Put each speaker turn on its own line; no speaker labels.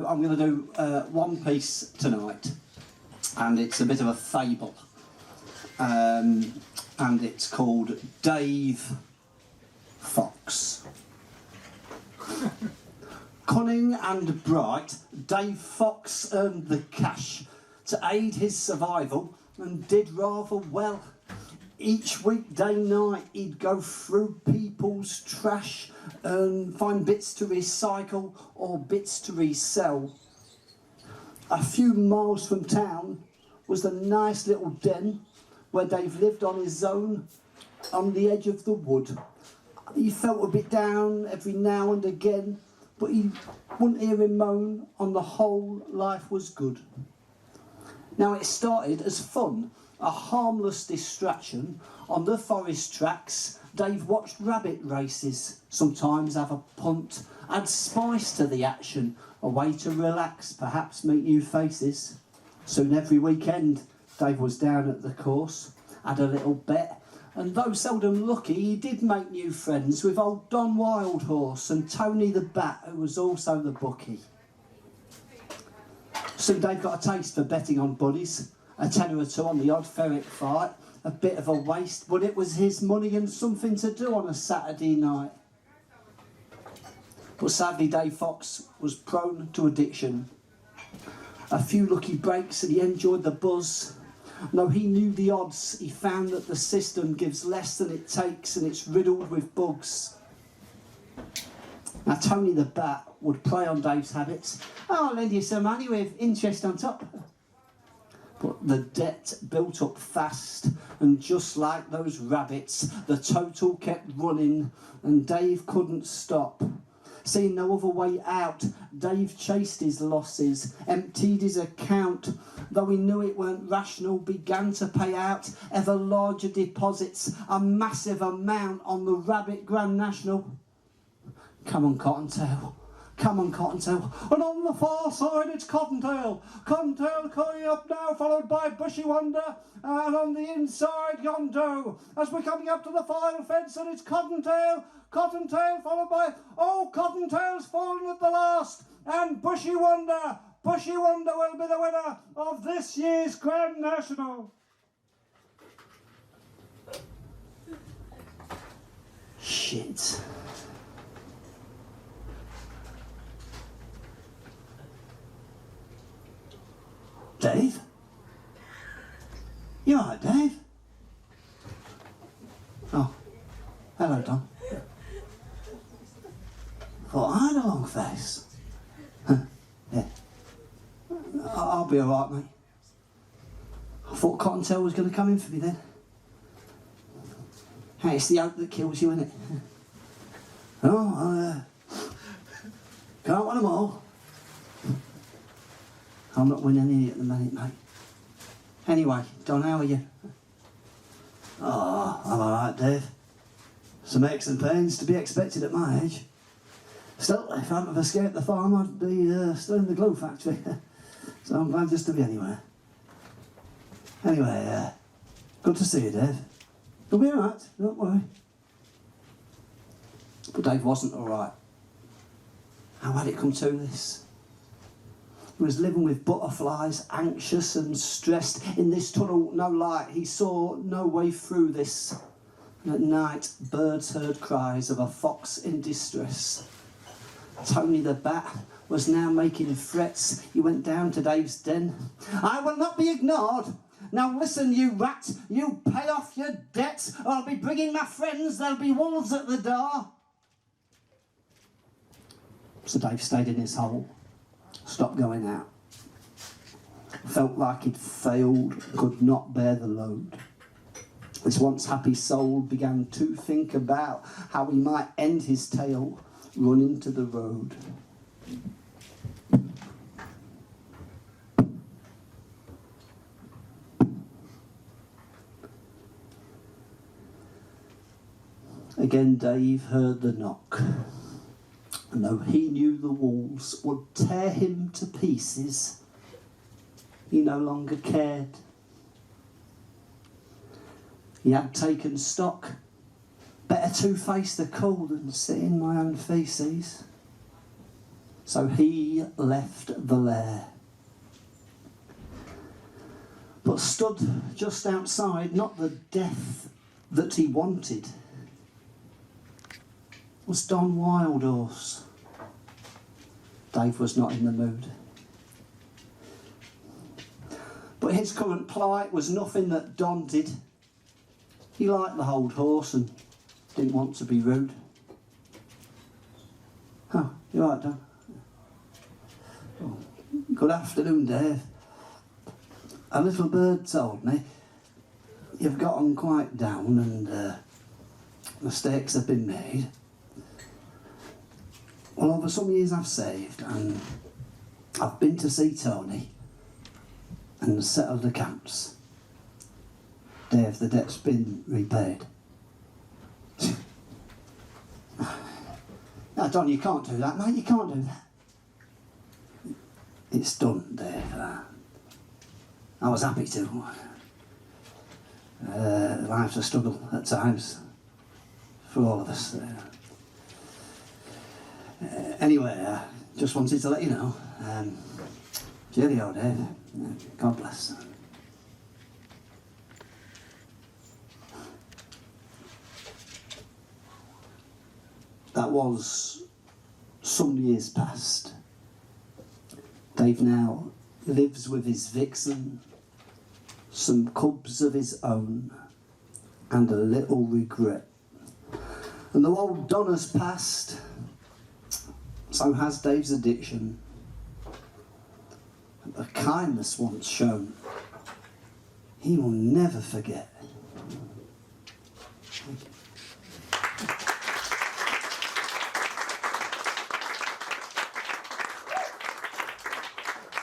I'm going to do one piece tonight, and it's a bit of a fable, and it's called Dave Fox. Cunning and bright, Dave Fox earned the cash to aid his survival and did rather well. Each weekday night he'd go through people's trash and find bits to recycle or bits to resell. A few miles from town was the nice little den where Dave lived on his own on the edge of the wood. He felt a bit down every now and again, but he wouldn't hear him moan. On the whole, life was good. Now it started as fun, a harmless distraction. On the forest tracks, Dave watched rabbit races, sometimes have a punt, add spice to the action, a way to relax, perhaps meet new faces. Soon every weekend, Dave was down at the course, had a little bet, and though seldom lucky, he did make new friends with old Don Wildhorse and Tony the Bat, who was also the bookie. Soon Dave got a taste for betting on buddies, a tenner or two on the odd ferret fight, a bit of a waste, but it was his money and something to do on a Saturday night. But sadly, Dave Fox was prone to addiction. A few lucky breaks and he enjoyed the buzz. Though he knew the odds, he found that the system gives less than it takes and it's riddled with bugs. Now Tony the Bat would prey on Dave's habits. "Oh, I'll lend you some money with interest on top." But the debt built up fast, and just like those rabbits, the total kept running and Dave couldn't stop. Seeing no other way out, Dave chased his losses, emptied his account, though he knew it weren't rational, began to pay out ever larger deposits, a massive amount on the Rabbit Grand National. Come on, Cottontail. Come on, Cottontail. And on the far side, it's Cottontail. Cottontail coming up now, followed by Bushy Wonder. And on the inside, Yondo. As we're coming up to the final fence, and it's Cottontail. Cottontail followed by... Oh, Cottontail's fallen at the last. And Bushy Wonder. Bushy Wonder will be the winner of this year's Grand National. Shit. Dave? You alright, Dave? Oh, hello, Don. Thought I had a long face. Yeah. I'll be alright, mate. I thought Cottontail was going to come in for me then. Hey, it's the oak that kills you, innit? Oh, can't win them all. I'm not winning any at the minute, mate. Anyway, Don, how are you? Oh, I'm alright, Dave. Some aches and pains to be expected at my age. Still, if I hadn't have escaped the farm, I'd be still in the glue factory. So I'm glad just to be anywhere. Anyway, good to see you, Dave. You'll be alright, don't worry. But Dave wasn't alright. How had it come to this? He was living with butterflies, anxious and stressed. In this tunnel, no light. He saw no way through this. And at night, birds heard cries of a fox in distress. Tony the Bat was now making threats. He went down to Dave's den. "I will not be ignored. Now listen, you rat. You pay off your debt, or I'll be bringing my friends. There'll be wolves at the door." So Dave stayed in his hole. Stopped going out. Felt like he'd failed, could not bear the load. His once happy soul began to think about how he might end his tale, run into the road. Again Dave heard the knock. And though he knew the walls would tear him to pieces, he no longer cared. He had taken stock. Better to face the cold than sit in my own feces. So he left the lair, but stood just outside, not the death that he wanted, was Don Wildhorse. Dave was not in the mood. But his current plight was nothing that Don did. He liked the old horse and didn't want to be rude. Oh, you right, Don? Oh, good afternoon, Dave. A little bird told me you've got on quite down and mistakes have been made. Well, over some years I've saved and I've been to see Tony and settled accounts. Dave, the debt's been repaid. Now, Don, you can't do that, mate, you can't do that. It's done, Dave. I was happy to. Life's a struggle at times for all of us. Anyway, I just wanted to let you know. Cheerio, Dave. God bless. That was some years past. Dave now lives with his vixen, some cubs of his own, and a little regret. And though old Don has passed, so has Dave's addiction. The kindness once shown, he will never forget.